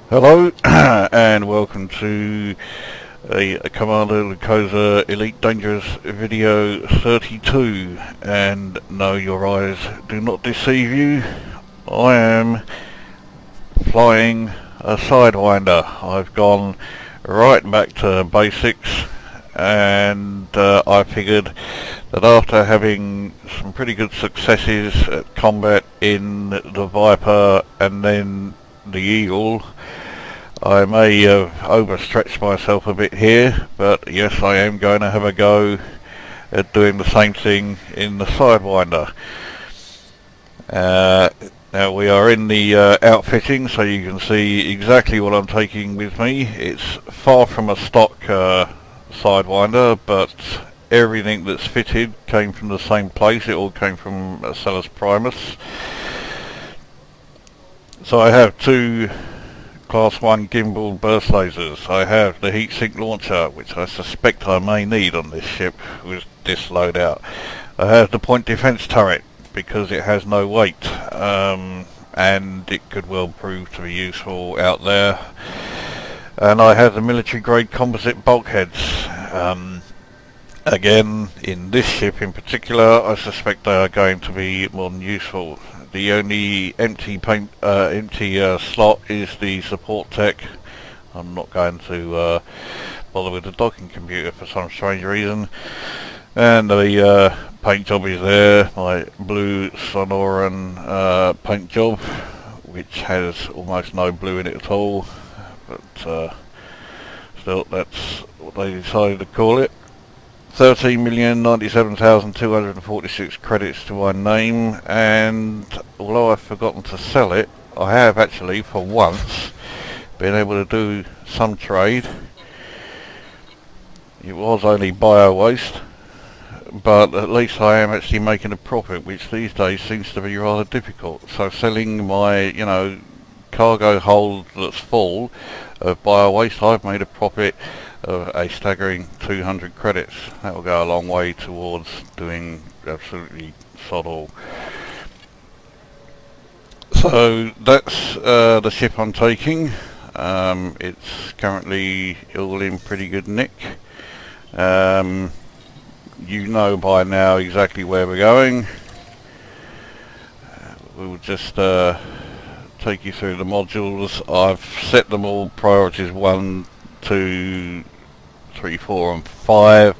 Hello and welcome to a Commander Lucosa Elite Dangerous video 32, and no, your eyes do not deceive you. I am flying a Sidewinder. I've gone right back to basics, and I figured that after having some pretty good successes at combat in the Viper and then the Eagle, I may have overstretched myself a bit here, but yes, I am going to have a go at doing the same thing in the Sidewinder. Now we are in the outfitting, so you can see exactly what I'm taking with me. It's far from a stock Sidewinder, but everything that's fitted came from the same place. It all came from Sellers Primus. So I have two Class 1 gimbal burst lasers. I have the heatsink launcher, which I suspect I may need on this ship with this loadout. I have the point defense turret because it has no weight, and it could well prove to be useful out there. And I have the military grade composite bulkheads. Again, in this ship in particular, I suspect they are going to be more than useful. The only empty slot is the support tech. I'm not going to bother with the docking computer for some strange reason. And the paint job is there, my blue Sonoran paint job, which has almost no blue in it at all. But still, that's what they decided to call it. 13,097,246 credits to my name, and although I've forgotten to sell it, I have actually, for once, been able to do some trade. It was only bio waste, but at least I am actually making a profit, which these days seems to be rather difficult. So selling my, cargo hold that's full of bio waste, I've made a profit of a staggering 200 credits. That will go a long way towards doing absolutely sod all. So that's the ship I'm taking. It's currently all in pretty good nick. You know by now exactly where we're going. We'll just take you through the modules. I've set them all priorities 1, 2, 3, 4 and 5.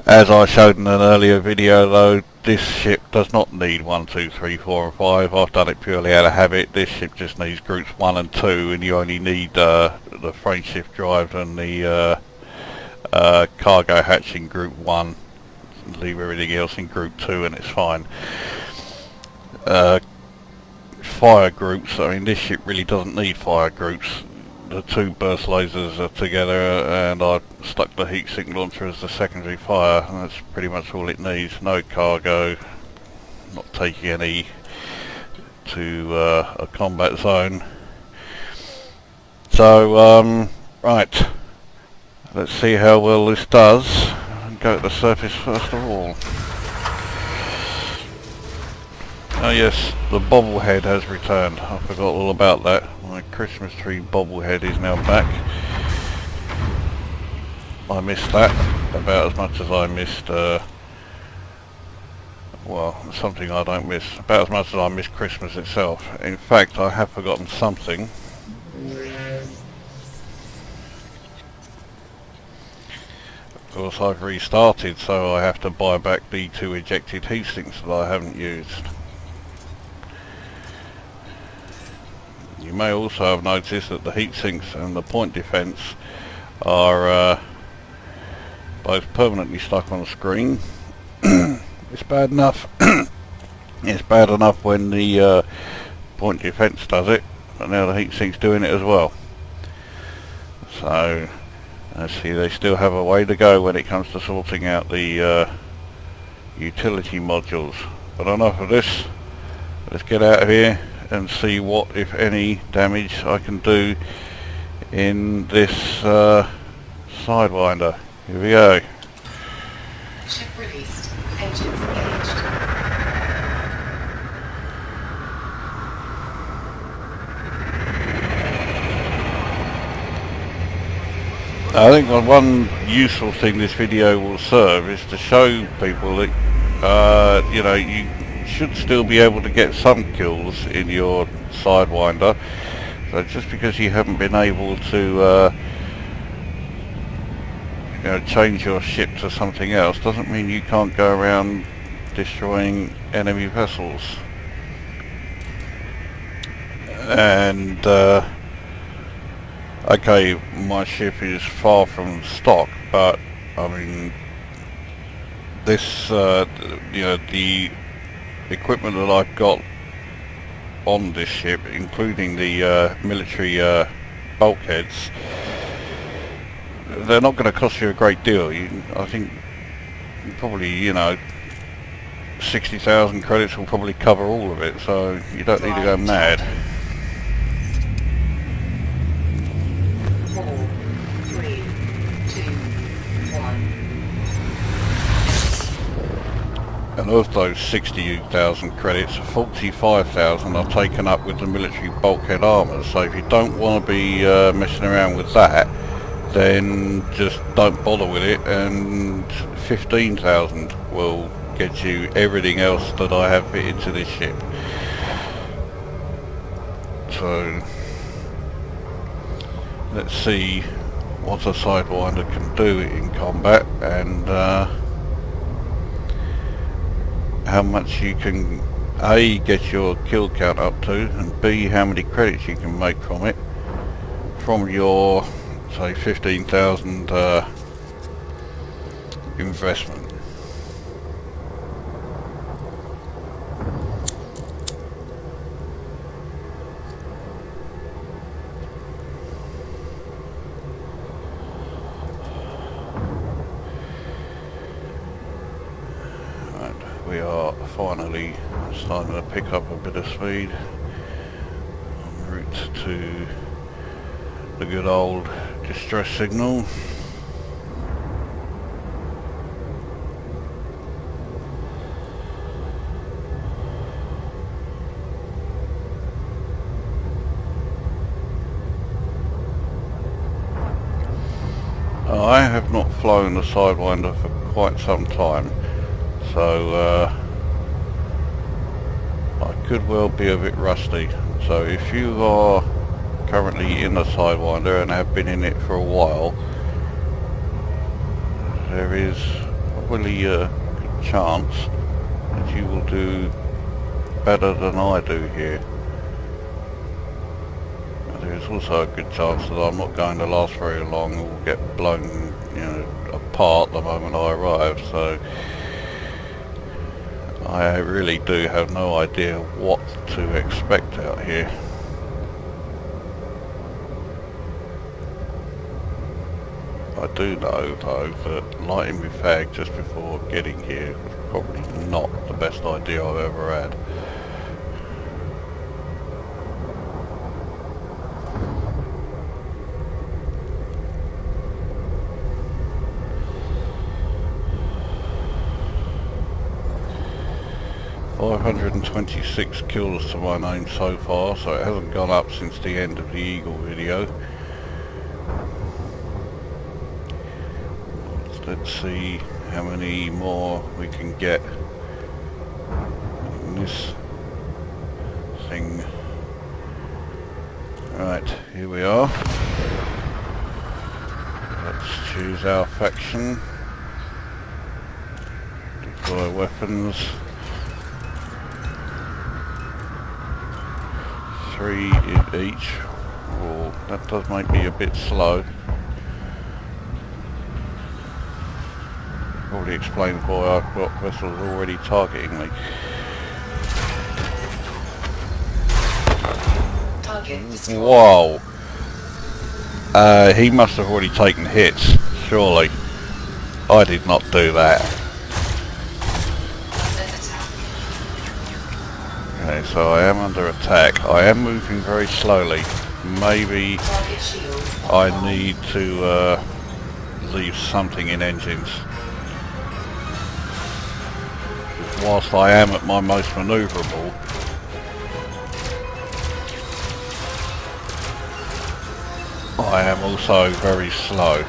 As I showed in an earlier video though, this ship does not need 1, 2, 3, 4 and 5. I've done it purely out of habit. This ship just needs groups 1 and 2, and you only need the frame shift drive and the cargo hatch in group 1. Leave everything else in group 2 and it's fine. Fire groups, I mean, this ship really doesn't need fire groups. The two burst lasers are together, and I've stuck the heatsink launcher as the secondary fire, and that's pretty much all it needs. No cargo, not taking any to a combat zone. So, right, let's see how well this does, and go to the surface first of all. Oh yes, the bobblehead has returned. I forgot all about that. My Christmas tree bobblehead is now back. I missed that about as much as I missed, well, something I don't miss. About as much as I miss Christmas itself. In fact, I have forgotten something. Of course, I've restarted, so I have to buy back the 2 ejected heatsinks that I haven't used. You may also have noticed that the heatsinks and the point defense are both permanently stuck on the screen. It's bad enough. It's bad enough when the point defense does it, but now the heatsink's doing it as well. So, let's see, they still have a way to go when it comes to sorting out the utility modules. But enough of this. Let's get out of here and see what, if any, damage I can do in this Sidewinder. Here we go. Ship released. Engines engaged. I think one useful thing this video will serve is to show people that you know, you should still be able to get some kills in your Sidewinder. So just because you haven't been able to you know, change your ship to something else doesn't mean you can't go around destroying enemy vessels. And okay, my ship is far from stock, but I mean, this you know, the equipment that I've got on this ship, including the military bulkheads, they're not going to cost you a great deal. I think probably, you know, 60,000 credits will probably cover all of it, so you don't need to go mad. 4, 3, 2, 1. And of those 60,000 credits, 45,000 are taken up with the military bulkhead armour. So if you don't want to be messing around with that, then just don't bother with it, and 15,000 will get you everything else that I have fitted to this ship. So let's see what a Sidewinder can do in combat, and how much you can A, get your kill count up to, and B, how many credits you can make from it, from your, say, 15,000 investment. We are finally starting to pick up a bit of speed en route to the good old distress signal. I have not flown the Sidewinder for quite some time, so I could well be a bit rusty. So if you are currently in the Sidewinder and have been in it for a while, there is probably a good chance that you will do better than I do here. There is also a good chance that I'm not going to last very long and will get blown, you know, apart the moment I arrive. So I really do have no idea what to expect out here. I do know though that lighting my fag just before getting here was probably not the best idea I've ever had. $526 kills to my name so far, so it hasn't gone up since the end of the Eagle video. Let's see how many more we can get in this thing. Right, here we are. Let's choose our faction. Deploy weapons. 3 in each. Oh, that does make me a bit slow. Probably explains why I've got vessels already targeting me. Whoa! He must have already taken hits, surely. I did not do that. Okay, so I am under attack. I am moving very slowly. Maybe I need to leave something in engines. Whilst I am at my most manoeuvrable, I am also very slow.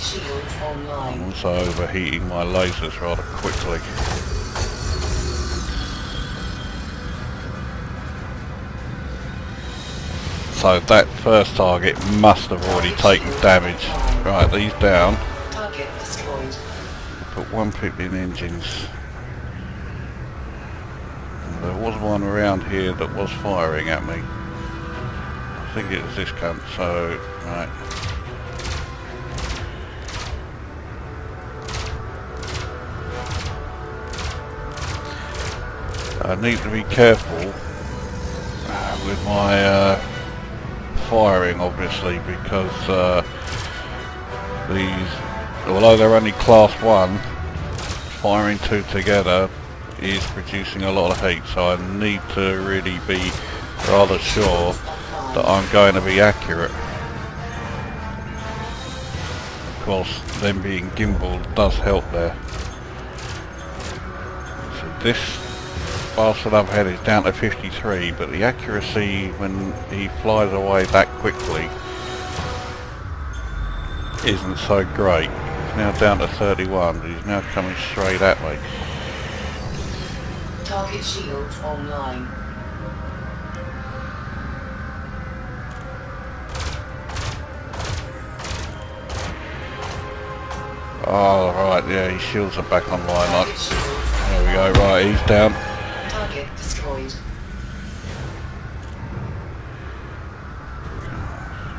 shields I'm online. also overheating my lasers rather quickly. So that first target must have already taken damage. Right, these down. Target destroyed. Put one pip in engines. There was one around here that was firing at me. I think it was this cunt, so, right. I need to be careful with my firing, obviously, because these, although they're only class 1, firing two together is producing a lot of heat, so I need to really be rather sure that I'm going to be accurate. Of course, them being gimbaled does help there. So this bastard up ahead is down to 53, but the accuracy when he flies away that quickly isn't so great. He's now down to 31, but he's now coming straight at me. Target shields online. Oh, right, yeah, his shields are back online. Like, Target shields there we go, right, he's down. Target destroyed.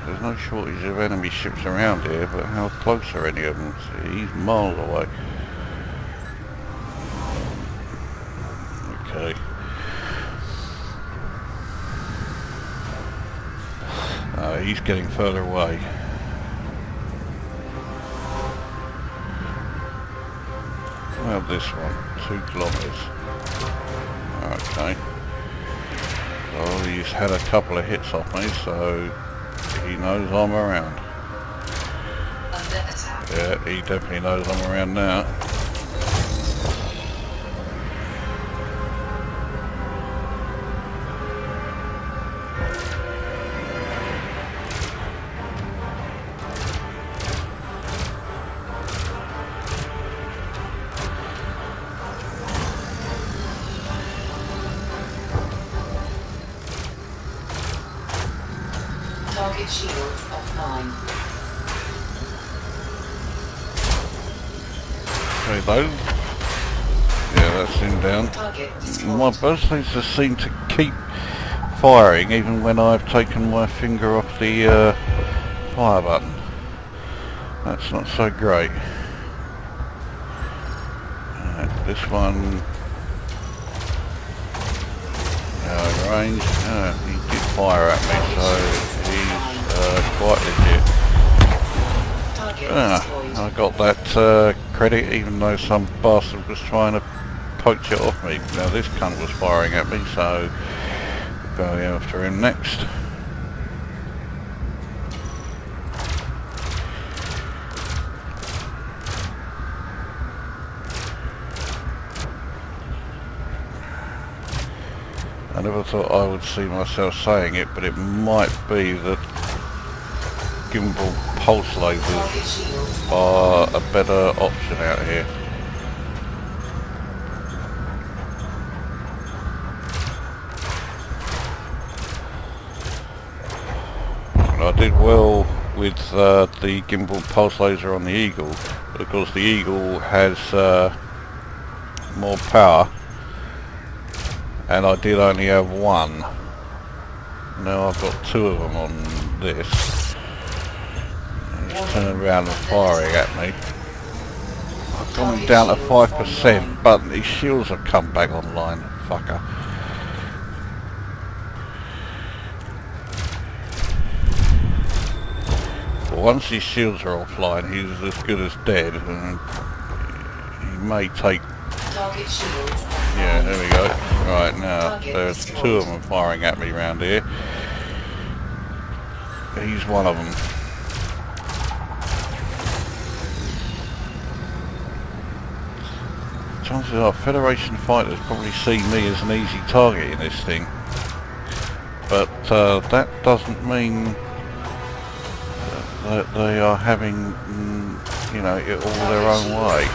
There's no shortage of enemy ships around here, but how close are any of them? See, he's miles away. Okay. He's getting further away. Well, this one, 2 kilometers. Okay. Well, he's had a couple of hits off me, so he knows I'm around. Under attack. Yeah, he definitely knows I'm around now. Target shields offline. Reload. Yeah, that's him down. Target My destroyed. burst lasers seem to keep firing even when I've taken my finger off the fire button. That's not so great. Right, this one... range. He did fire at me, so he's quite legit. Target destroyed. I got that credit even though some bastard was trying to poach it off me. Now this cunt was firing at me, so we'll go after him next. I never thought I would see myself saying it, but it might be that gimbal pulse lasers are a better option out here. I did well with the gimbal pulse laser on the Eagle, but of course the Eagle has more power, and I did only have one. Now I've got 2 of them on this. He's turning around and firing at me. I've gone him down to 5%, but his shields have come back online, fucker. But once his shields are offline, he's as good as dead, and he may take... Target shields. Yeah, there we go. Right, now, there's 2 of them firing at me around here. He's one of them. Chances are Federation fighters probably see me as an easy target in this thing. But that doesn't mean that they are having you know, it all their own way.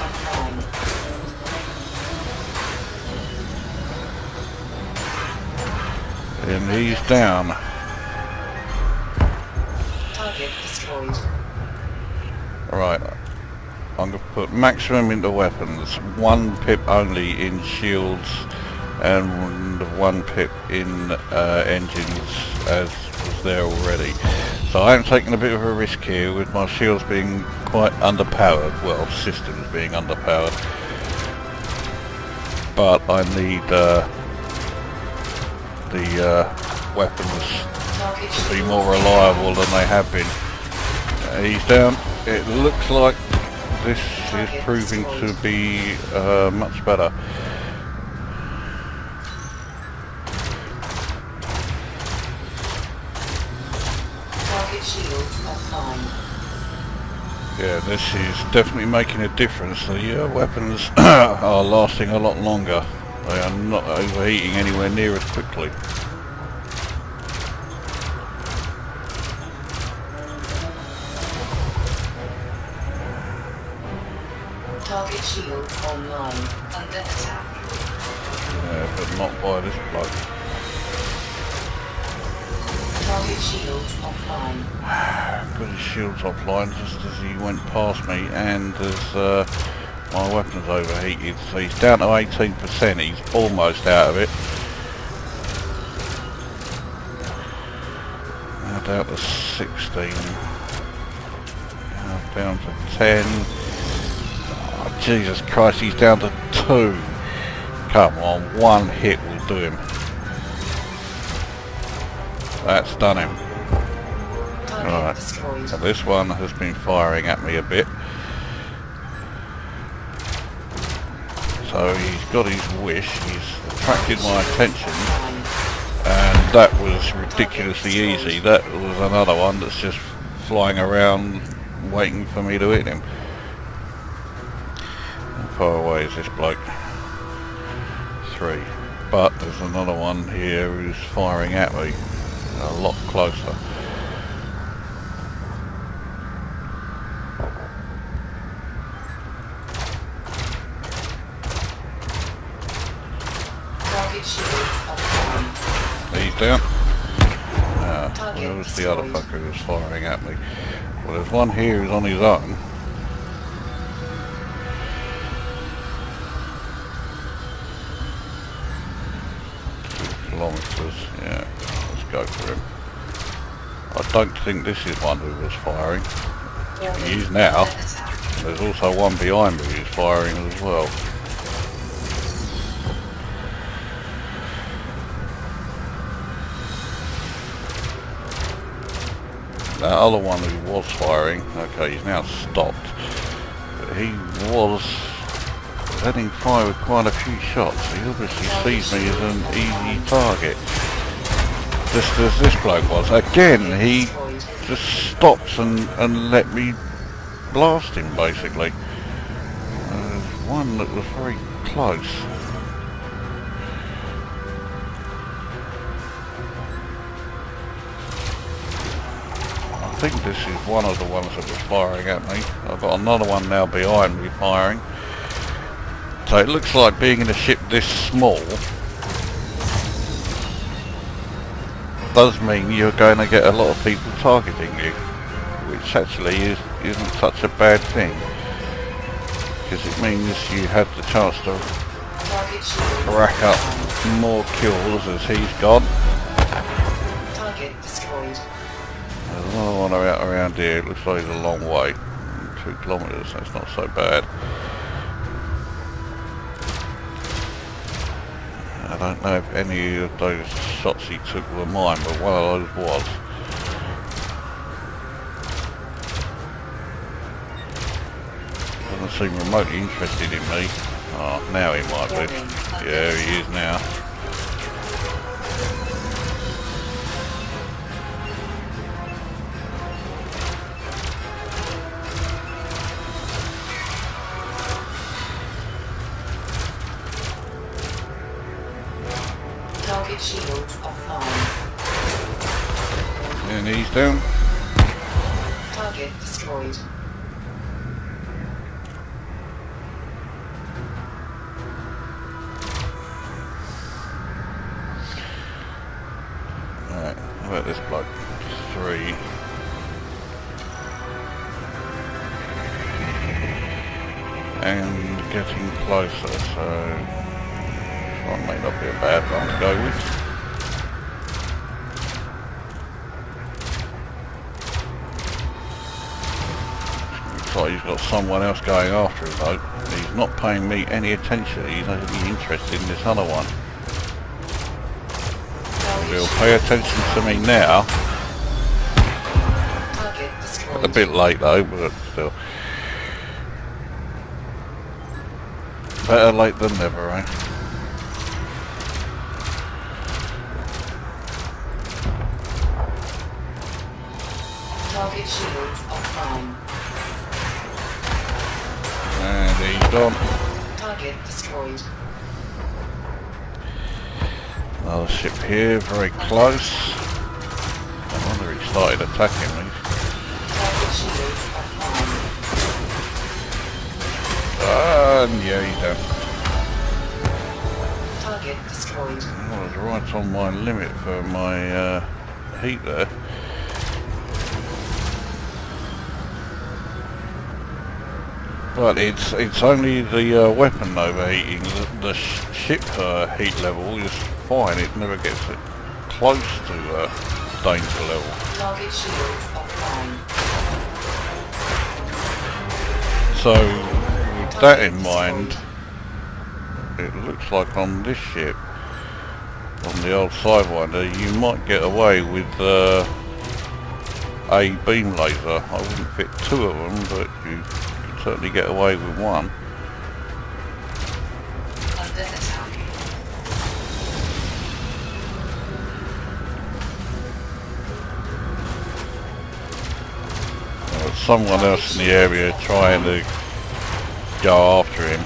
And he's down. Target destroyed. Right, I'm going to put maximum into weapons, 1 pip only in shields, and 1 pip in engines, as was there already. So I am taking a bit of a risk here with my shields being quite underpowered, well, systems being underpowered. But I need the weapons to be more reliable than they have been. He's down. It looks like this is proving to be much better. Target shields offline. Yeah, this is definitely making a difference. The weapons are lasting a lot longer. They are not overheating anywhere near as quickly. Target shields online. Under attack. Yeah, but not by this bloke. Target shields offline. Got his shields offline just as he went past me, and as my weapon's overheated, so he's down to 18%. He's almost out of it. Now down to 16. Now down to 10. Oh, Jesus Christ, he's down to 2. Come on, 1 hit will do him. That's done him. Alright, so this one has been firing at me a bit. So he's got his wish, he's attracted my attention, and that was ridiculously easy. That was another one that's just flying around waiting for me to hit him. How far away is this bloke? 3. But there's another one here who's firing at me a lot closer. He's down. Where was the other fucker who was firing at me? Well, there's one here who's on his own. Kilometers, yeah, let's go for him. I don't think this is one who was firing. He is now. There's also one behind me who's firing as well. That other one who was firing, okay, he's now stopped. But he was letting fire with quite a few shots. He obviously sees me as an easy target. Just as this bloke was. Again, he just stops and let me blast him, basically. There's one that was very close. I think this is one of the ones that was firing at me. I've got another one now behind me firing. So it looks like being in a ship this small does mean you're going to get a lot of people targeting you, which actually isn't such a bad thing, because it means you have the chance to rack up more kills as he's gone. Target destroyed. There's another one around here. It looks like it's a long way. 2 kilometers, that's not so bad. I don't know if any of those shots he took were mine, but one of those was. Doesn't seem remotely interested in me. Oh, now he might be. Yeah, he is now. Target shields offline. And he's down. Target destroyed. Where this bloke? 3. And getting closer, so this one may not be a bad one to go with. Looks like he's got someone else going after him though. He's not paying me any attention. He's only interested in this other one. He'll pay attention to me now. A bit late though, but still. Better late than never, eh? Target shields offline. And he's gone. Target destroyed. Another ship here, very close. I wonder he started attacking me. Target shields offline. And yeah, he's done. Target destroyed. I was right on my limit for my heat there. But it's only the weapon overheating. The ship heat level is fine. It never gets close to danger level. Target shields offline. So with that in mind, it looks like on this ship, on the old Sidewinder, you might get away with a beam laser. I wouldn't fit 2 of them, but you could certainly get away with 1. Under attack. There's someone else in the area trying to go after him.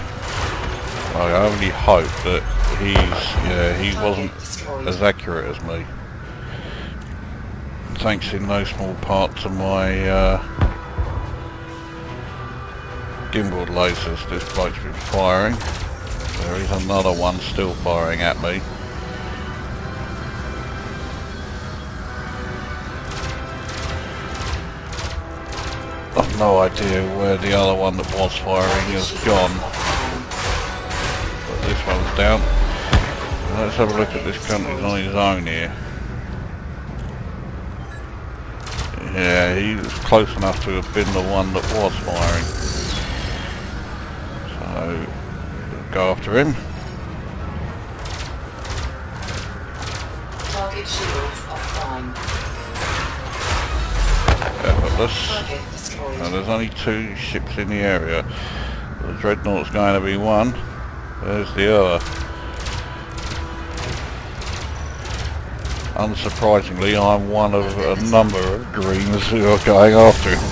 I only hope that he wasn't as accurate as me. Thanks in no small part to my gimbal lasers this bloke's been firing. There is another one still firing at me. I've no idea where the other one that was firing has gone. But this one's down. Let's have a look at this cunt who's on his own here. Yeah, he was close enough to have been the one that was firing. So, we'll go after him. Target shields offline. Effortless. Target destroyed. Now there's only 2 ships in the area. The Dreadnought's going to be one. There's the other. Unsurprisingly, I'm one of a number of greens who are going after him.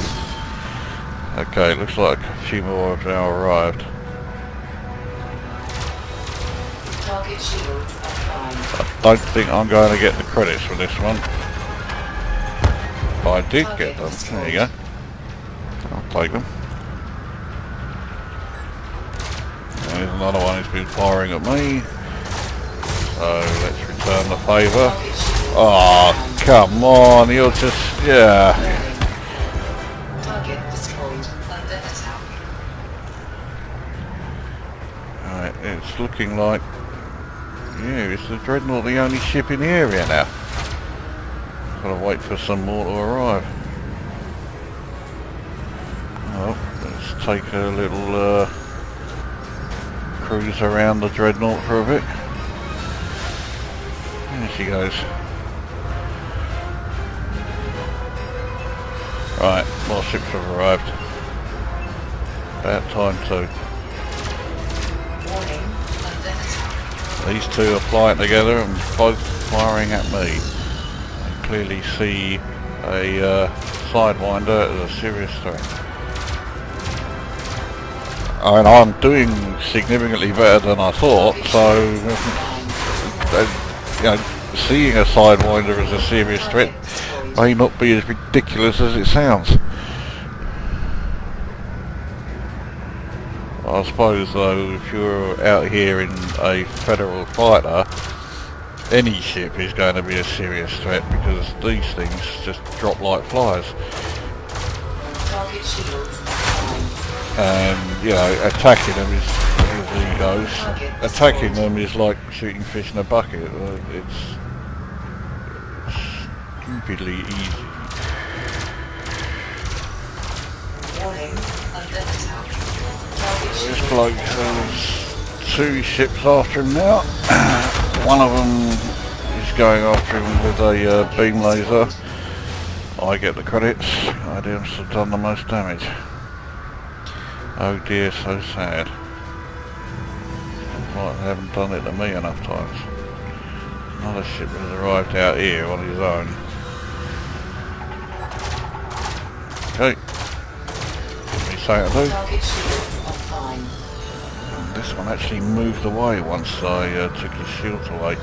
Okay, looks like a few more have now arrived. Target shields offline. I don't think I'm going to get the credits for this one. But I did get them. There you go. I'll take them. There's another one who's been firing at me. So let's return the favour. Oh, come on, you're just, yeah. Target destroyed. Under attack. Right, it's looking like, yeah, is the Dreadnought the only ship in the area now? Gotta wait for some more to arrive. Well, let's take a little cruise around the Dreadnought for a bit. There she goes. Right, more ships have arrived. About time too. Warning. Under attack. These 2 are flying together and both firing at me. I clearly see a Sidewinder as a serious threat. I mean, I'm doing significantly better than I thought, so you know, seeing a Sidewinder as a serious threat may not be as ridiculous as it sounds. I suppose though, if you're out here in a federal fighter, any ship is going to be a serious threat because these things just drop like flies. Target shields offline. And, you know, attacking them is, as he goes, attacking them is like shooting fish in a bucket. It's stupidly easy. Warning, under attack. Target This shields bloke offline. has 2 ships after him now. One of them is going after him with a beam laser. I get the credits. I must have done the most damage. Oh dear, so sad. Right, they haven't done it to me enough times. Another ship has arrived out here on his own. Okay. Give me something to do. Target shields offline. This one actually moved away once I took his shields away.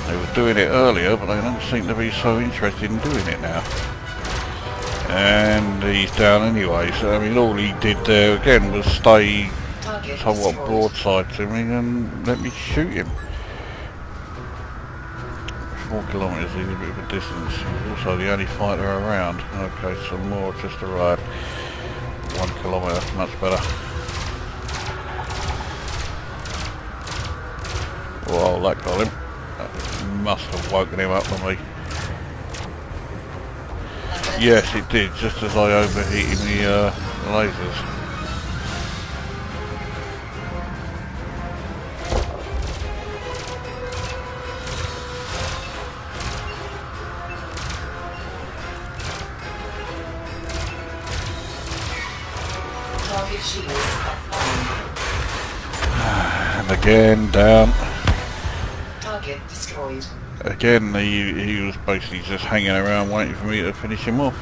They were doing it earlier, but they don't seem to be so interested in doing it now. And he's down anyway, so I mean all he did there again was stay Target somewhat destroyed. broadside to me and let me shoot him. 4 kilometres is a bit of a distance. He's also the only fighter around. Okay, some more just arrived. 1 kilometre, much better. Well, that got him. That must have woken him up for me. Yes, it did, just as I overheated the lasers. Target shields offline. And again, down. Target destroyed. Again, he was basically just hanging around waiting for me to finish him off.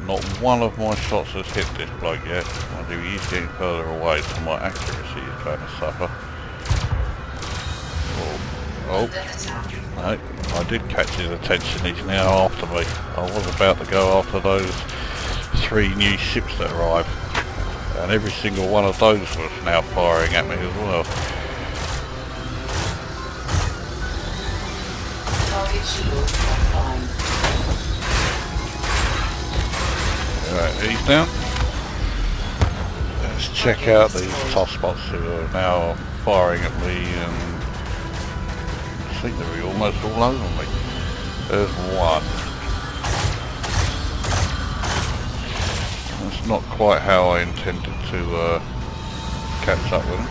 Not one of my shots has hit this bloke yet. I do he's getting further away, so my accuracy is going to suffer. Oh, Under attack. no, I did catch his attention, he's now after me. I was about to go after those 3 new ships that arrived. And every single one of those was now firing at me as well. Target shields offline. Right, he's down. Let's check out these tough spots who are now firing at me and seem to be almost all over me. There's one. That's not quite how I intended to catch up with him.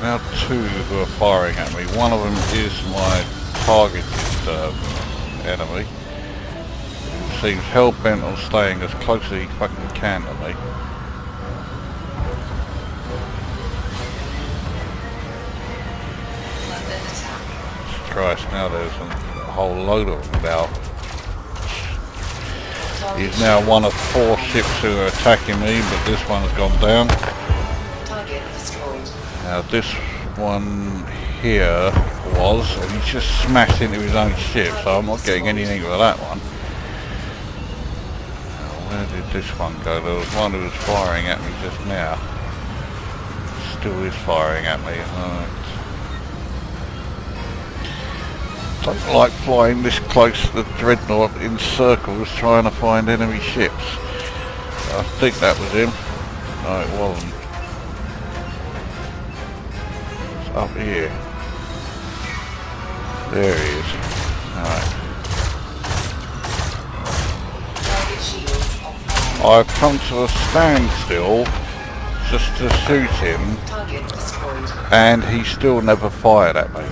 Now 2 who are firing at me. One of them is my targeted enemy, who seems hell-bent on staying as close as he fucking can to me. Under attack. Christ, now there's a whole load of them now. Target He's now shields one of 4 ships who are attacking me, but this one's gone down. Target destroyed. Now this one here was, and he's just smashed into his own ship, so I'm not getting anything with that one. Now, where did this one go? There was one who was firing at me just now. Still is firing at me. Don't like flying this close to the dreadnought in circles trying to find enemy ships. I think that was him. No, it wasn't. It's up here. There he is. Alright. Target shields offline. I've come to a standstill just to shoot him, Target destroyed. and he still never fired at me.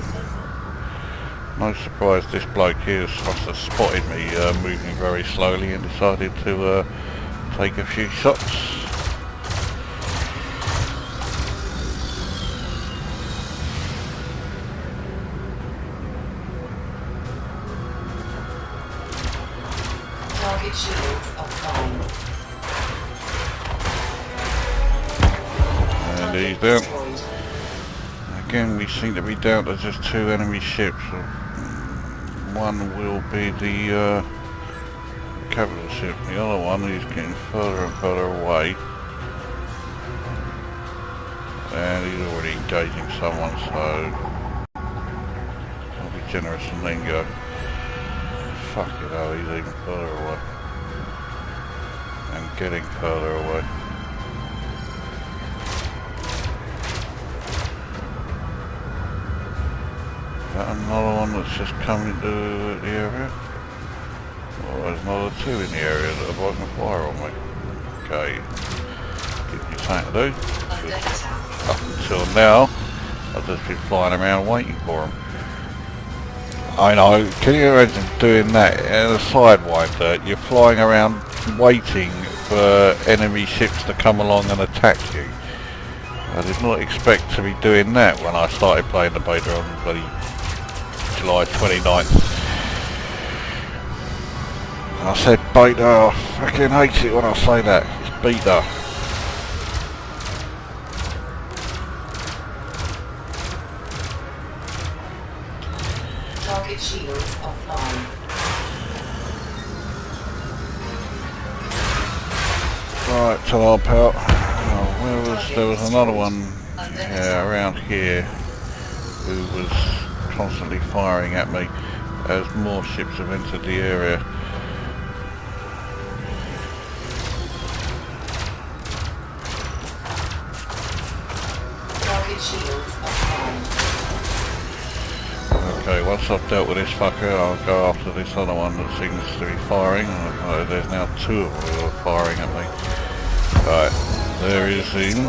No surprise this bloke here must have spotted me moving very slowly and decided to take a few shots. Target shields offline. And he's Target down. destroyed. Again, we seem to be down to just 2 enemy ships. One will be the capital ship. The other one is getting further and further away. And he's already engaging someone, so I'll be generous and then go. Fuck it, oh, he's even further away. And getting further away. Is that another one that's just coming into the area? Well, there's another two in the area that are about to fire on me. Okay. Give me something to do. Up until now, I've just been flying around waiting for them. I know, can you imagine doing that in a Sidewinder? You're flying around waiting for enemy ships to come along and attack you. I did not expect to be doing that when I started playing the beta on bloody July 29th. I said beta, I fucking hate it when I say that. It's beta. Target shields offline. Right, to our pal. Oh, there was another one around here who was constantly firing at me as more ships have entered the area. Target shields offline. Okay, once I've dealt with this fucker, I'll go after this other one that seems to be firing. There's now two of them who are firing at me. Right, there is him.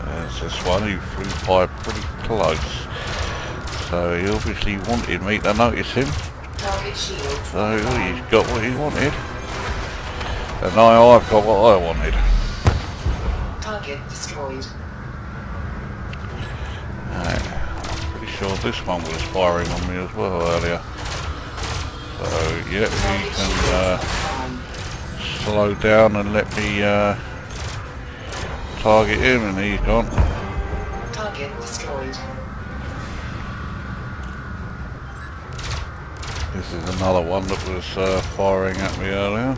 There's this one who flew by pretty close. So he obviously wanted me to notice him. So he's got what he wanted. And now I've got what I wanted. Target destroyed. Right. I'm pretty sure this one was firing on me as well earlier. So yeah, he can slow down and let me target him, and he's gone. Target destroyed. This is another one that was firing at me earlier.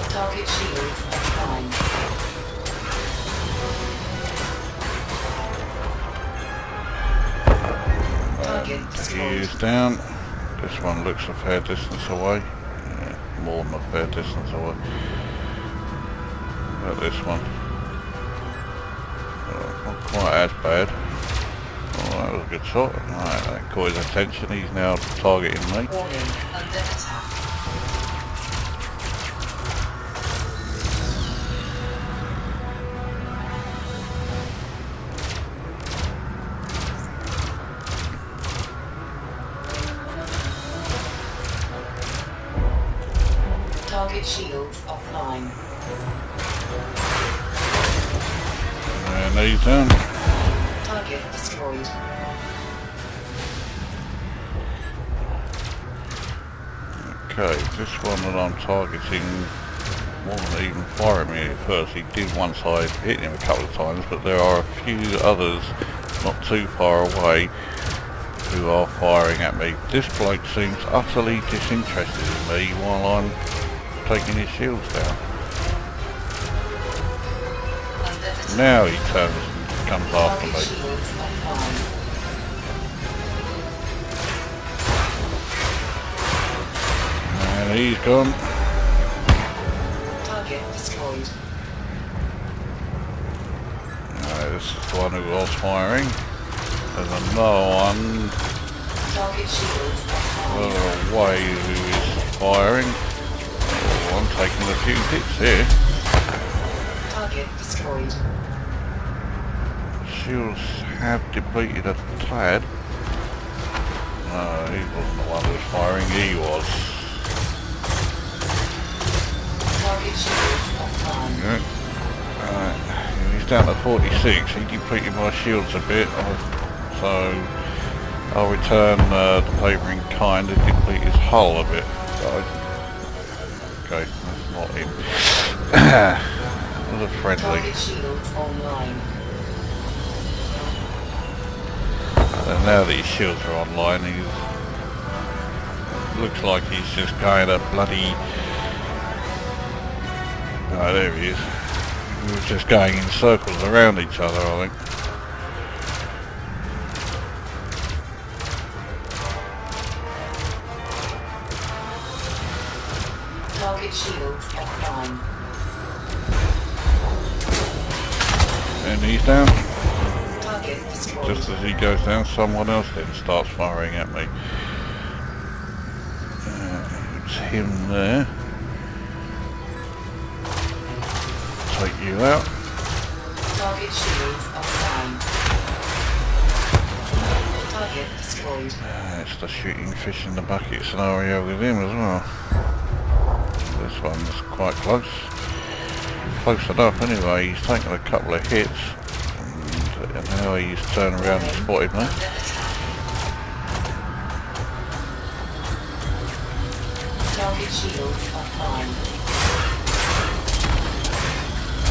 Target shields offline. Target He destroyed. is down. This one looks a fair distance away. Yeah, more than a fair distance away. About this one. Not quite as bad. Oh, that was a good shot. Right, that caught his attention. He's now targeting me. Warning, under attack. Target shields offline. And he's down. Target destroyed. Okay, this one that I'm targeting wasn't even firing me at first. He did once I hit him a couple of times, but there are a few others not too far away who are firing at me. This bloke seems utterly disinterested in me while I'm taking his shields down. Now he turns and comes after Target me. shields offline. And he's gone. Target destroyed. This is the one who was firing. There's another one Target shields offline. further away who is firing. Oh, I'm taking a few hits here. Target destroyed. Shields have depleted a tad. No, he wasn't the one who was firing, he was. Target shields offline. Yeah. Right. He's down to 46, he depleted my shields a bit, so I'll return the favour in kind and deplete his hull a bit. Okay, that's not him. That was a friendly. Target shields online. And now that his shields are online, looks like he's just going a bloody... Oh, there he is. We were just going in circles around each other, I think. Target shields offline. And he's down. Target destroyed. Just as he goes down, someone else then starts firing at me. It's him there. Take you out. Target shields offline. Target destroyed. It's the shooting fish in the bucket scenario with him as well. This one's quite close. Close enough anyway. He's taken a couple of hits. And now he's turned around and spotted me. Target shields offline.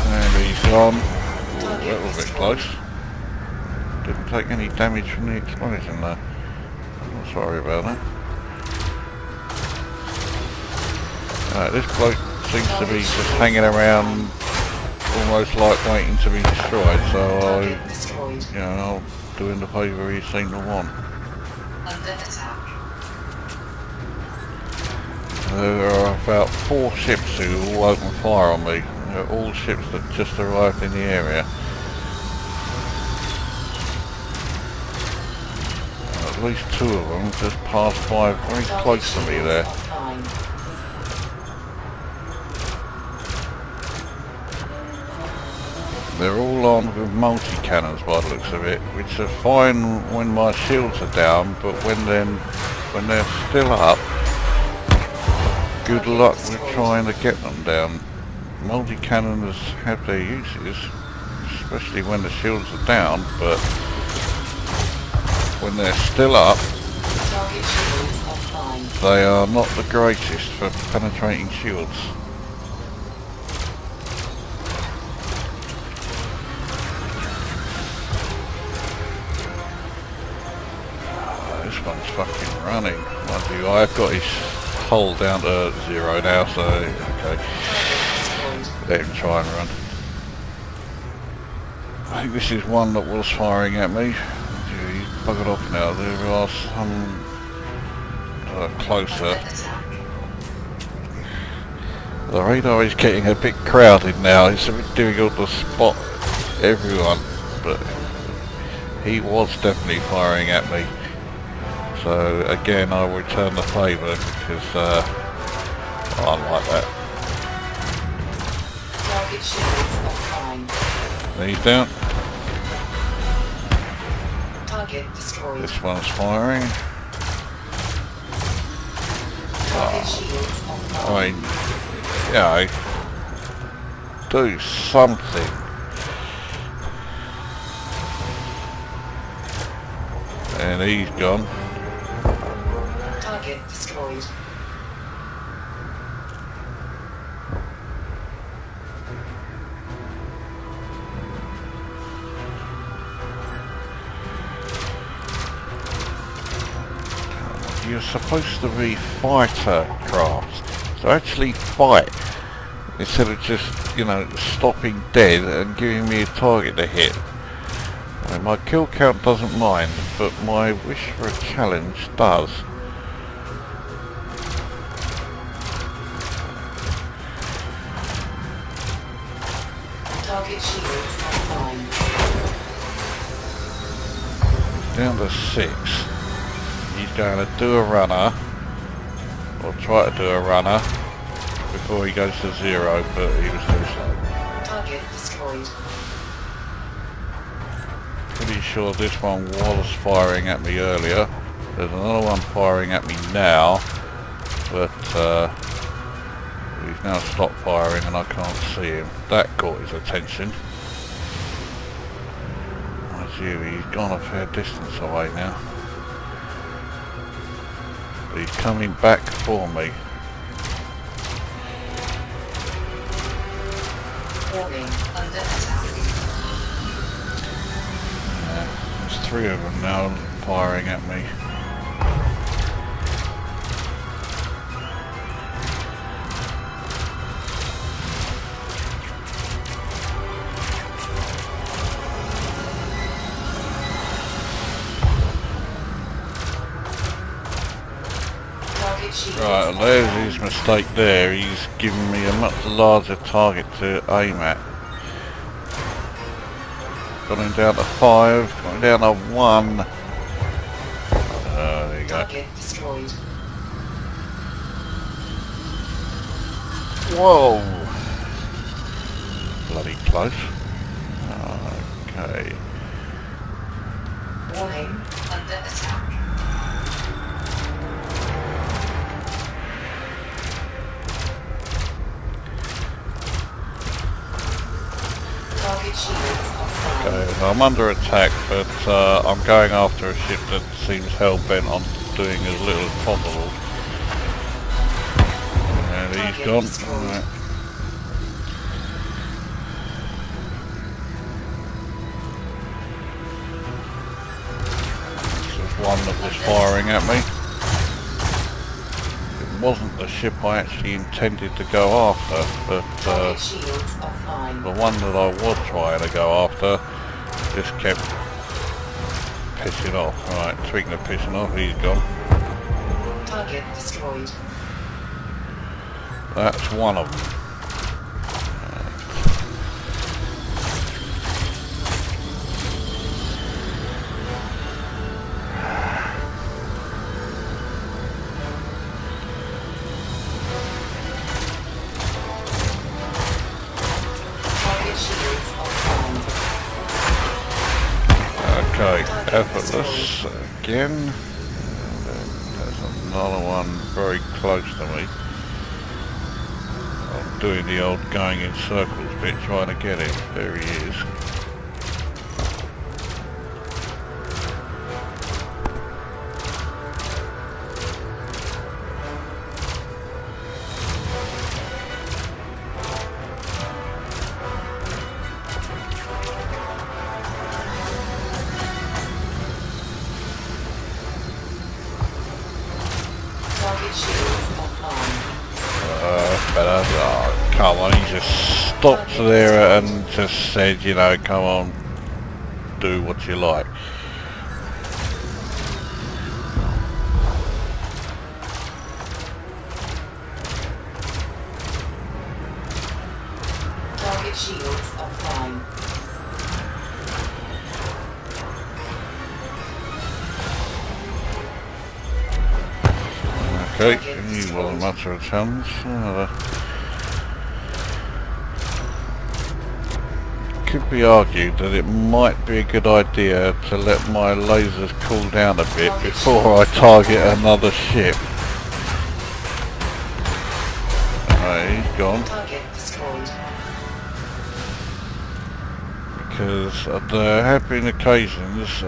And he's gone. Ooh, that was a bit close. Didn't take any damage from the explosion though. I'm sorry about that. This bloke seems to be just hanging around, almost like waiting to be destroyed. So I'll do him the favour he seemed to want. Under attack. There are about 4 ships who all open fire on me. They're all ships that just arrived in the area. At least 2 of them just passed by very close to me there. They're all armed with multi-cannons by the looks of it, which are fine when my shields are down, but when they're still up, good luck with trying to get them down. Multi-cannons have their uses, especially when the shields are down, but when they're still up, they are not the greatest for penetrating shields. This one's fucking running. Mind you, I've got his hull down to 0 now, so okay. Let him try and run. I think this is one that was firing at me. He's buggered off now. There are some closer. The radar is getting a bit crowded now. It's a bit difficult to spot everyone, but he was definitely firing at me. So again, I'll return the favour because I like that. Target shields offline. He's down. Target destroyed. This one's firing. Target shields offline. I mean, do something. And he's gone. Target destroyed. You're supposed to be fighter crafts, so actually fight instead of just, stopping dead and giving me a target to hit. I mean, my kill count doesn't mind, but my wish for a challenge does. Target shields offline. Down to 6. He's going to do a runner, or try to do a runner, before he goes to 0, but he was too slow. Target destroyed. Pretty sure this one was firing at me earlier. There's another one firing at me now, but he's now stopped firing and I can't see him. That caught his attention. I see he's gone a fair distance away now. But he's coming back for me. Warning, under attack. There's 3 of them now firing at me. Target shield Right, and there's his mistake there. He's given me a much larger target to aim at. Going down to 5, going down to 1. There you go. target destroyed. Whoa! Bloody close. Okay. Warning, under attack. Target shields offline. Okay, I'm under attack, but I'm going after a ship that seems hell-bent on doing as little as possible. And he's gone. Right. This was one that was firing at me. It wasn't the ship I actually intended to go after, but Target shields offline. the one that I was trying to go after just kept pissing off. Right, speaking of pissing off, he's gone. Target destroyed. That's one of them. Target shields offline. Okay, effortless again. There's another one very close to me. I'm doing the old going in circles bit, trying to get it. There he is. Target shields offline. Better. Oh, come on, he just stopped there and just said, you know, come on, do what you like. Target shields offline. Okay, he wasn't much of a challenge. Could be argued that it might be a good idea to let my lasers cool down a bit before I target another ship. Alright, he's gone. Target destroyed. Because there have been occasions,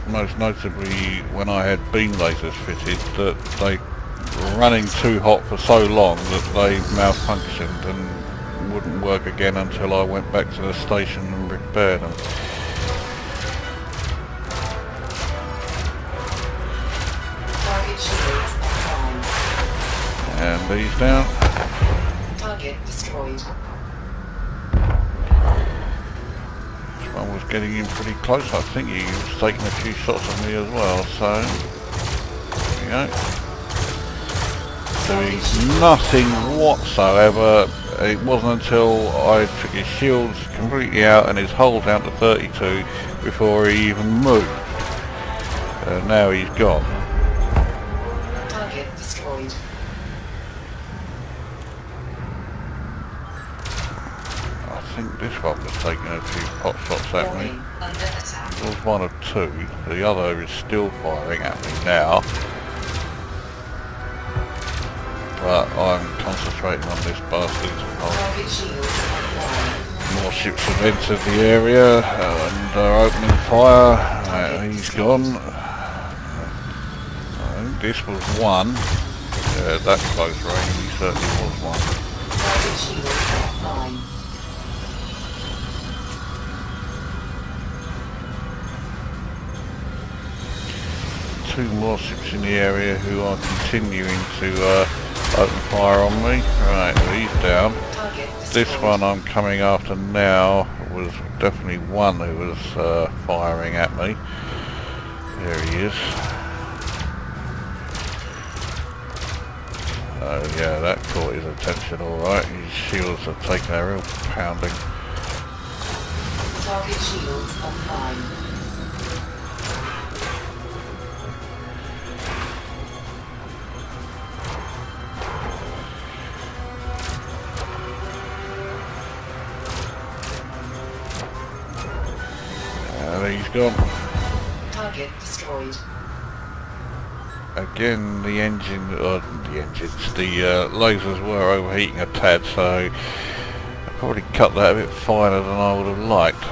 most notably when I had beam lasers fitted, that they were running too hot for so long that they malfunctioned and wouldn't work again until I went back to the station and repaired them. Target shields offline. And he's down. Target destroyed. This one was getting in pretty close. I think he was taking a few shots at me as well, so there you go. Doing nothing whatsoever. It wasn't until I took his shields completely out and his hull down to 32 before he even moved. Now he's gone. Target destroyed. I think this one was taking a few pot shots at me. Warning, under attack. It was one or two. The other is still firing at me now. But I'm concentrating on this bastard. Target shields offline. More ships have entered the area and are opening fire. He's gone. I think this was one. Yeah, that close range, he certainly was one. Target shields offline. two more ships in the area who are continuing to open fire on me. Right, he's down. Target This destroyed. one I'm coming after now was definitely one who was firing at me. There he is. Oh yeah, that caught his attention alright. His shields are taking a real pounding. Target shields offline. And he's gone. Target destroyed. Again, the lasers were overheating a tad, so I probably cut that a bit finer than I would have liked.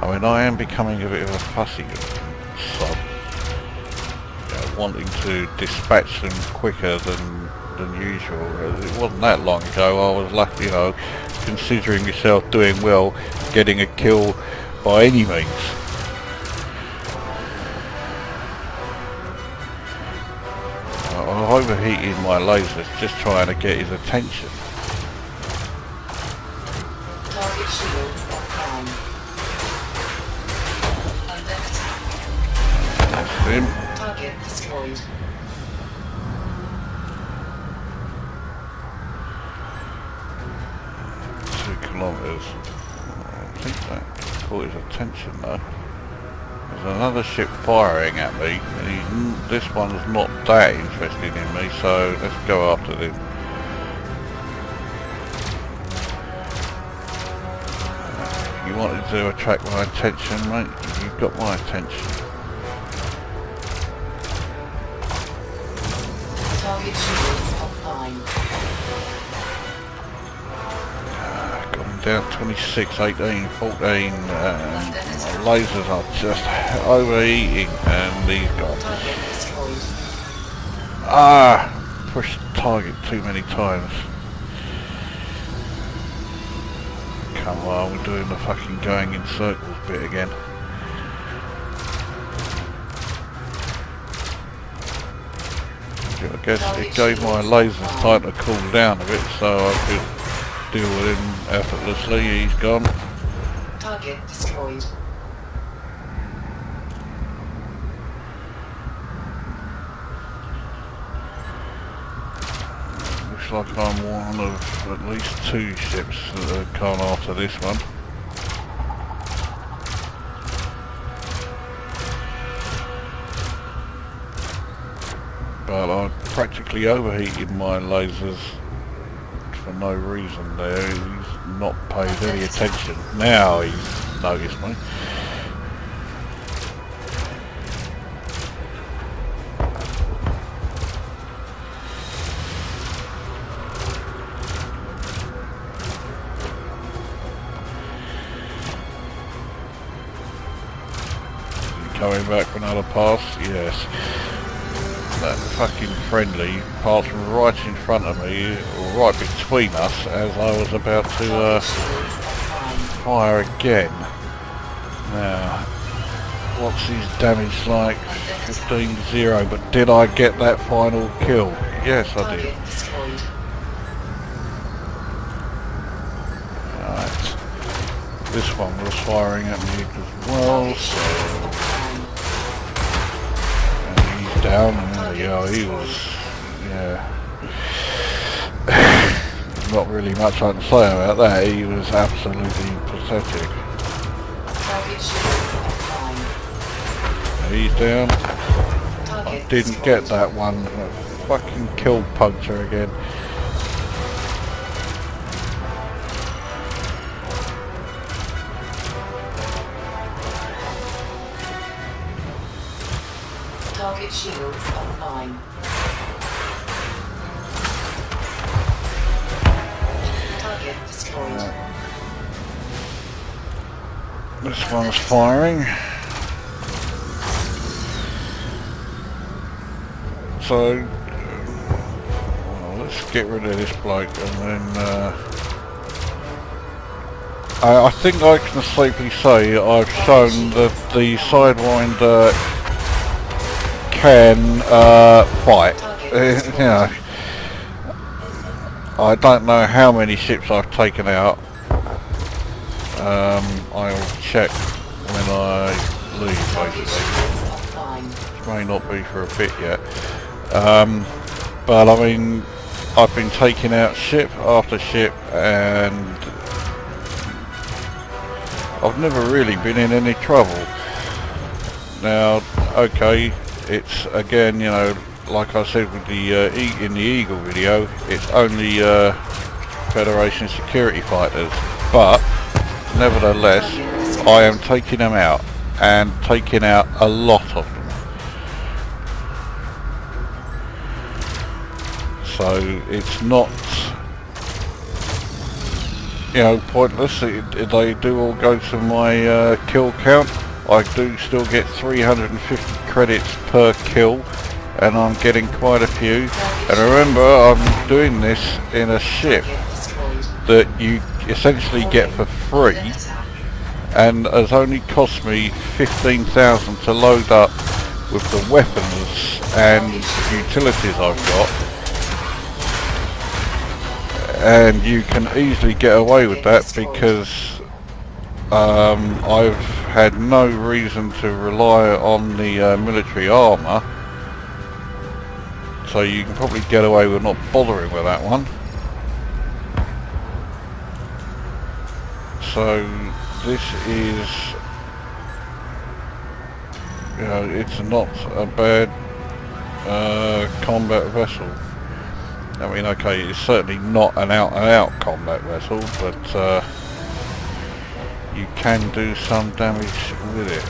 I mean, I am becoming a bit of a fussy sod, wanting to dispatch them quicker than usual. It wasn't that long ago I was lucky, considering yourself doing well, getting a kill by any means. I'm overheating my lasers, just trying to get his attention. Target shields offline. Under attack. That's him. Target destroyed. 2 kilometers. I think that caught his attention though. There's another ship firing at me, and this one's not that interested in me, so let's go after them. You wanted to attract my attention, mate? You've got my attention. Target shields offline. Got him down 26, 18, 14, and my lasers are just overheating, and he's gone. Target destroyed. Pushed target too many times. Come on, we're doing the fucking going in circles bit again. I guess it gave my lasers time to cool down a bit, so I could deal with him effortlessly. He's gone. Target destroyed. Looks like I'm one of at least 2 ships that have gone after this one. But I practically overheated my lasers for no reason there. He's not paid any attention. Now he's noticed me. Coming back for another pass? Yes. That fucking friendly passed right in front of me, or right between us, as I was about to Target shields offline. fire again. Now, what's his damage like? 15-0, but did I get that final kill? Yes, I did. Target destroyed. Right. This one was firing at me as well, Target so shields offline. and he's down, and there we go, he was, yeah. Not really much I can say about that, he was absolutely pathetic. Target shields offline. He's down. I Target didn't destroyed. get that one. Fucking killed Puncture again. Target shields offline. Target destroyed. This one's firing. So, well, let's get rid of this bloke and then I think I can safely say I've shown that the Sidewinder can fight. You know, I don't know how many ships I've taken out. I'll check when I leave, basically. Which may not be for a bit yet. But I mean, I've been taking out ship after ship, and I've never really been in any trouble. Now, okay, it's again, you know, like I said with the in the Eagle video, it's only Federation security fighters, but nevertheless, I am taking them out, and taking out a lot of them. So it's not, you know, pointless. They do all go to my kill count. I do still get 350 credits per kill, and I'm getting quite a few. And remember, I'm doing this in a ship that you essentially get for free, and has only cost me 15,000 to load up with the weapons and utilities I've got. And you can easily get away with that because I've had no reason to rely on the military armour, so you can probably get away with not bothering with that one. So this is, you know, it's not a bad combat vessel. I mean, okay, it's certainly not an out-and-out combat vessel, but you can do some damage with it.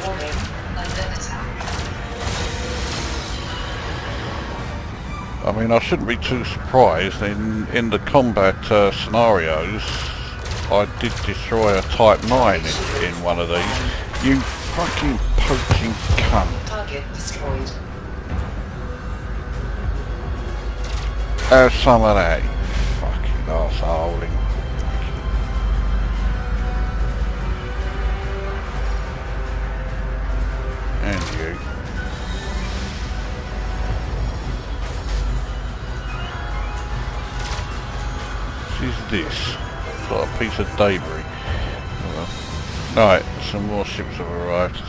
Warning, under attack. I mean, I shouldn't be too surprised. In the combat scenarios, I did destroy a Type 9 in one of these. You fucking poaching cunt. Target destroyed. Have some of that, you fucking arsehole. And you. What is this? It's like a piece of debris. Right, some more ships have arrived.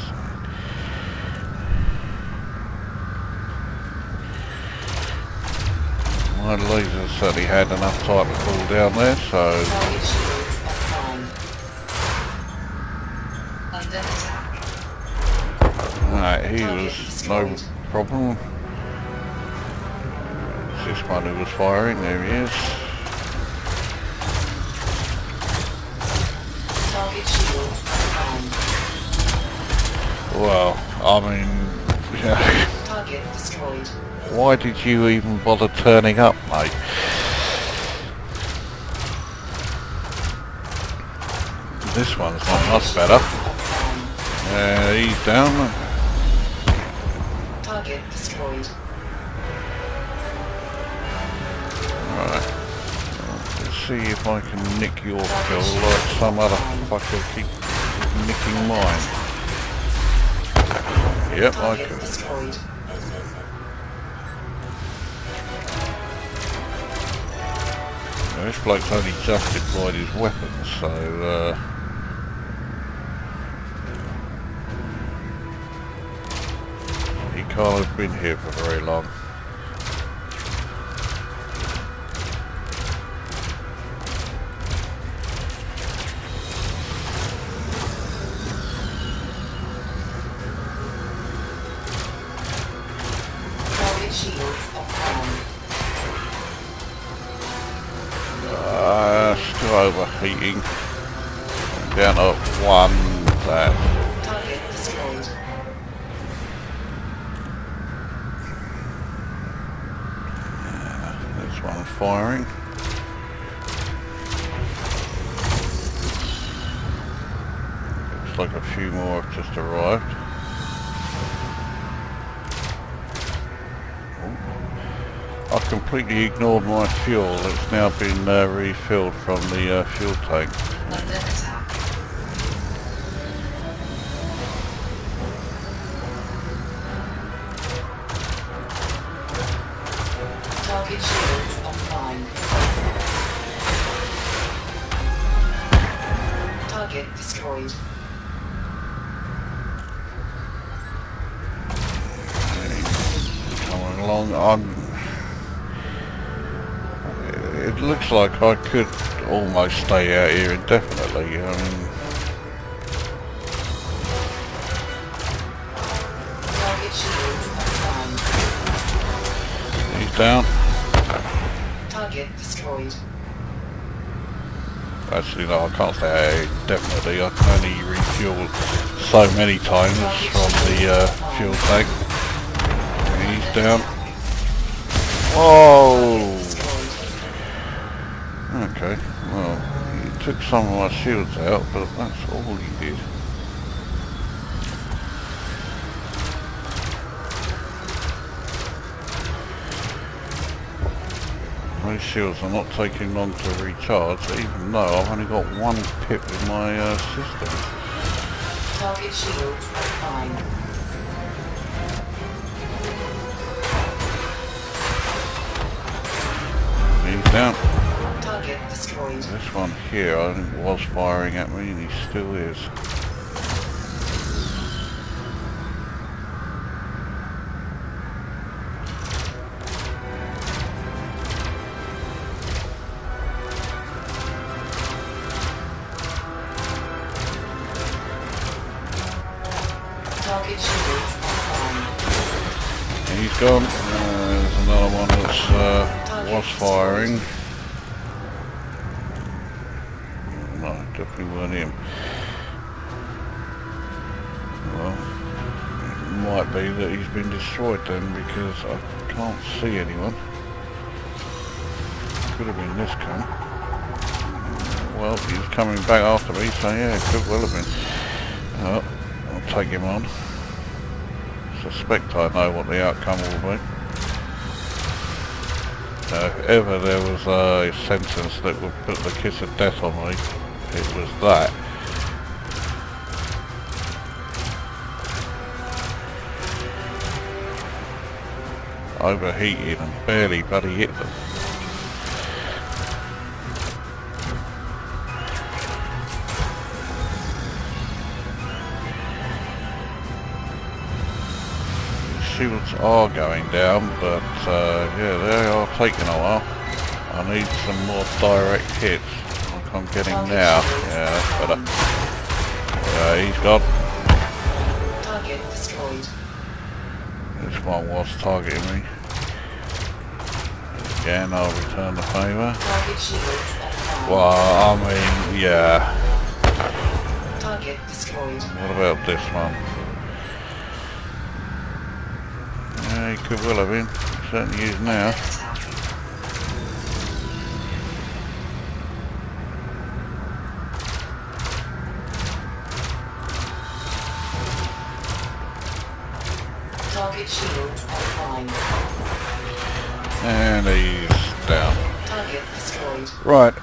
My laser certainly had enough time to fall down there, so... Target shields offline. Under attack. Right, he was no problem. This one who was firing, there he is. Target shields offline. Well, I mean... Target destroyed. Why did you even bother turning up, mate? This one's not much better. He's down. Target destroyed. Right. Let's see if I can nick your kill like some other fucker keep nicking mine. Yep, I Target can. destroyed. This bloke's only just deployed his weapons, so he can't have been here for very long. Target shields offline. Still overheating. Down to one there. Target destroyed. This one firing. Looks like a few more have just arrived. I completely ignored my fuel. It's now been refilled from the fuel tank. Under attack. Target shields offline. Target destroyed. Coming along. It looks like I could almost stay out here indefinitely. I mean, Target shields offline. he's down. Target destroyed. Actually, no, I can't stay out here indefinitely. I can only refuel so many times from the fuel tank. He's down. Whoa! Okay, well, he took some of my shields out, but that's all he did. Those shields are not taking long to recharge, even though I've only got one pip in my system. Target shields offline. He's down. Target destroyed. This one here, I think, was firing at me, and he still is. Target shields offline. He's gone. There's another one that was firing. No, definitely weren't him. Well, it might be that he's been destroyed then, because I can't see anyone. Could have been this cunt. Well, he's coming back after me, so yeah, it could well have been. Oh, I'll take him on. Suspect I know what the outcome will be. If ever there was a sentence that would put the kiss of death on me, it was that. Overheated and barely bloody hit them. Shields are going down, but yeah, they are taking a while. I need some more direct hits, like I'm getting now. Yeah, that's better. Yeah, he's gone. Target destroyed. This one was targeting me. Again, I'll return the favour. Target shields offline. Well, I mean, yeah. Target destroyed. What about this one? Yeah, he could well have been. He certainly is now. Attack. Target shields offline. And he's down. Target destroyed. Right,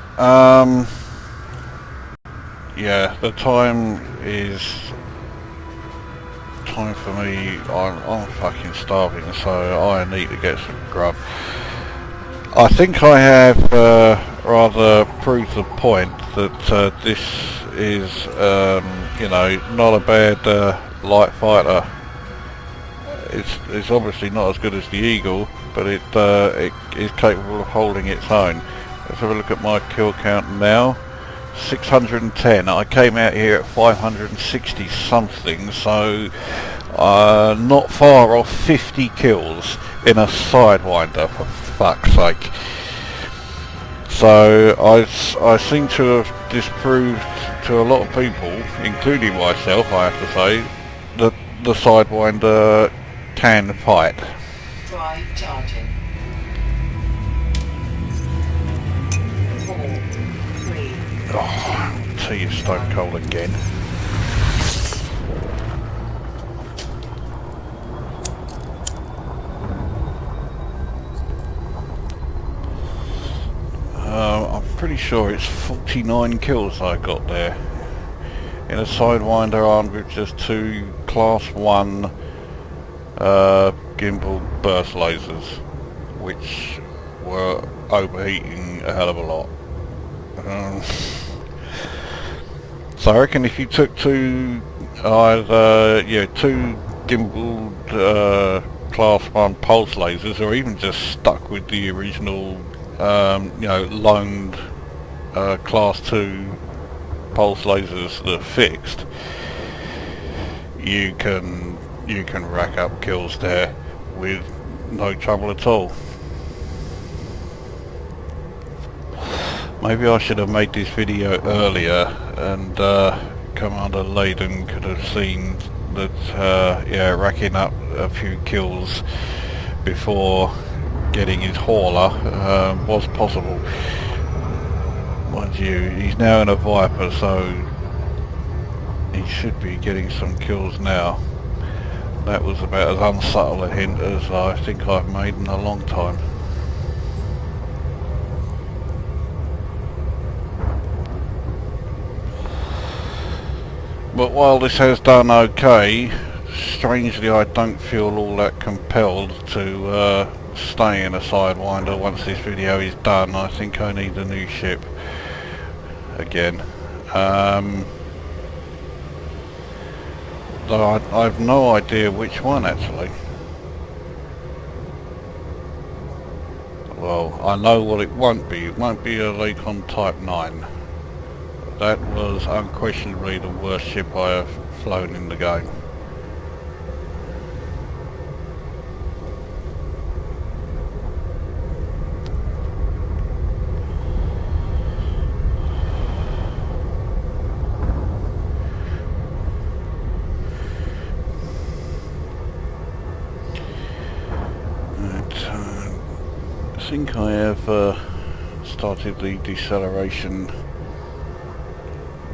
yeah, the time is time for me. I'm fucking starving, so I need to get some grub. I think I have rather proved the point that this is, you know, not a bad light fighter. It's obviously not as good as the Eagle, but it is capable of holding its own. Let's have a look at my kill count now. 610. I came out here at 560 something, so not far off 50 kills in a Sidewinder, for fuck's sake. So I seem to have disproved to a lot of people, including myself, I have to say, that the Sidewinder can fight. Drive charging. 4, 3. Oh, tea is stone cold again. pretty sure it's 49 kills I got there in a Sidewinder armed with just 2 class 1 gimbal burst lasers, which were overheating a hell of a lot. So I reckon if you took two gimbaled class 1 pulse lasers, or even just stuck with the original loaned class 2 pulse lasers that are fixed, you can rack up kills there with no trouble at all. Maybe I should have made this video earlier, and Commander Layden could have seen that racking up a few kills before getting his hauler was possible. Mind you, he's now in a Viper, so he should be getting some kills now. That was about as unsubtle a hint as I think I've made in a long time. But while this has done okay, strangely I don't feel all that compelled to stay in a Sidewinder once this video is done. I think I need a new ship again. Though I've no idea which one actually. Well, I know what it won't be. It won't be a Anaconda Type 9. That was unquestionably the worst ship I have flown in the game. I think I have started the deceleration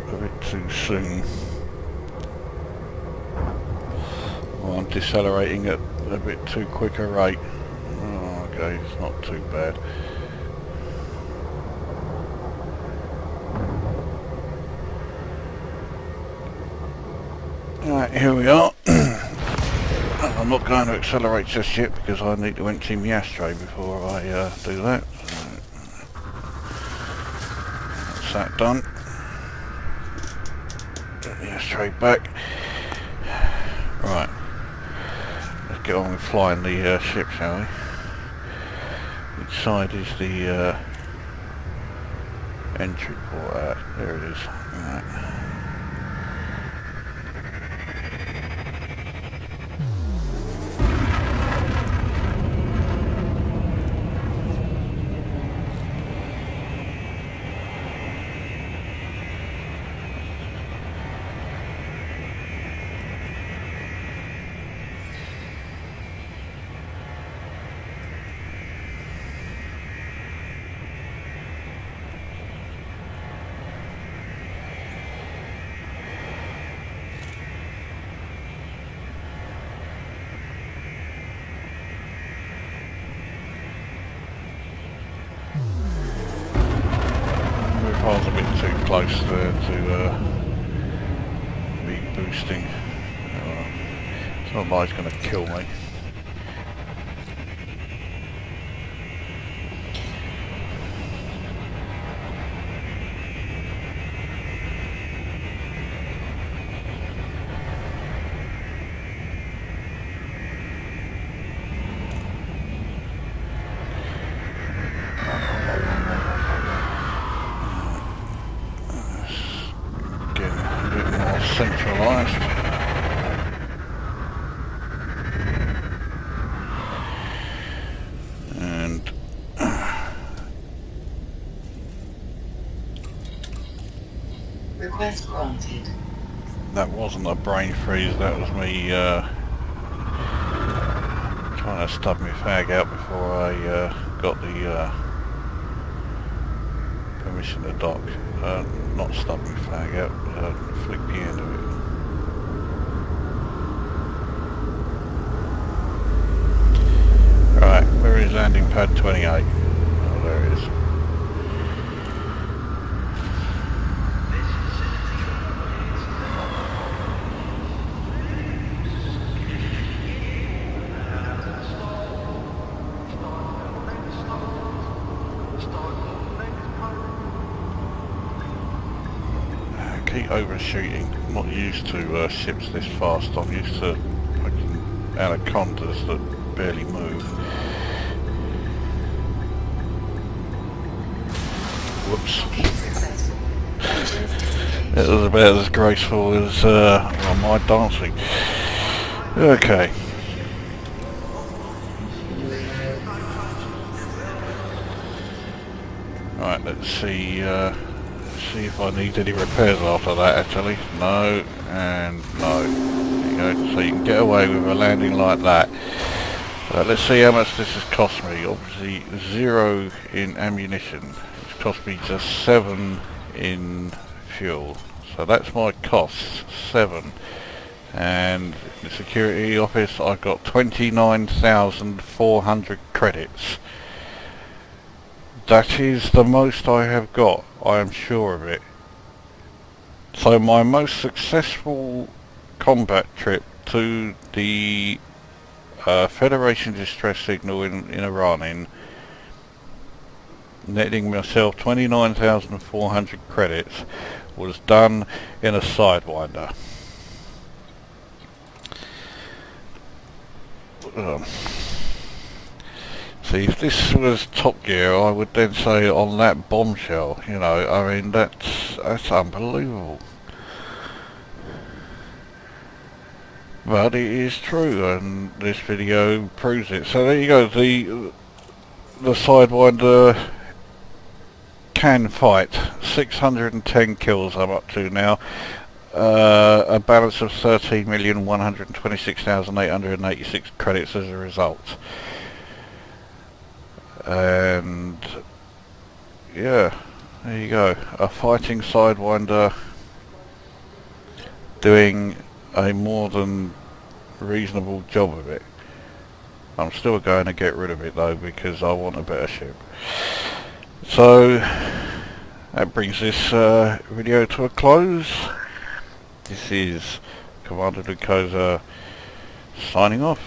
a bit too soon. Well, I'm decelerating at a bit too quick a rate. Oh, okay, it's not too bad. Alright, here we are. I'm not going to accelerate just yet because I need to empty my ashtray before I do that. So, that's that done. Get the ashtray back. Right, let's get on with flying the ship, shall we? Which side is the entry port at? There it is. Right. I was a bit too close there to be boosting. It's not like it's going to kill me. Centralised. And request granted. That wasn't a brain freeze, that was me trying to stub my fag out before I got the permission to dock. Not stub my fag out, flick the end of it. Right, where is landing pad 28? Oh, there it is. keep overshooting. I'm not used to ships this fast. I'm used to fucking Anacondas that barely move. Whoops. Successful. Engines disengaged. It was about as graceful as well, my dancing. Okay. Right, let's see if I need any repairs after that actually. No, and no. There you go. So you can get away with a landing like that. Let's see how much this has cost me. Obviously 0 in ammunition. It's cost me just 7 in fuel. So that's my costs, 7. And the security office, I got 29,400 credits. That is the most I have got, I am sure of it. So my most successful combat trip to the Federation distress signal in Eranin, netting myself 29,400 credits, was done in a Sidewinder. See, if this was Top Gear, I would then say on that bombshell, you know, I mean, that's unbelievable. But it is true, and this video proves it. So there you go, the Sidewinder can fight. 610 kills I'm up to now. A balance of 13,126,886 credits as a result. And yeah, there you go, a fighting Sidewinder doing a more than reasonable job of it. I'm still going to get rid of it though because I want a better ship. So that brings this video to a close. This is Commander Cobra signing off.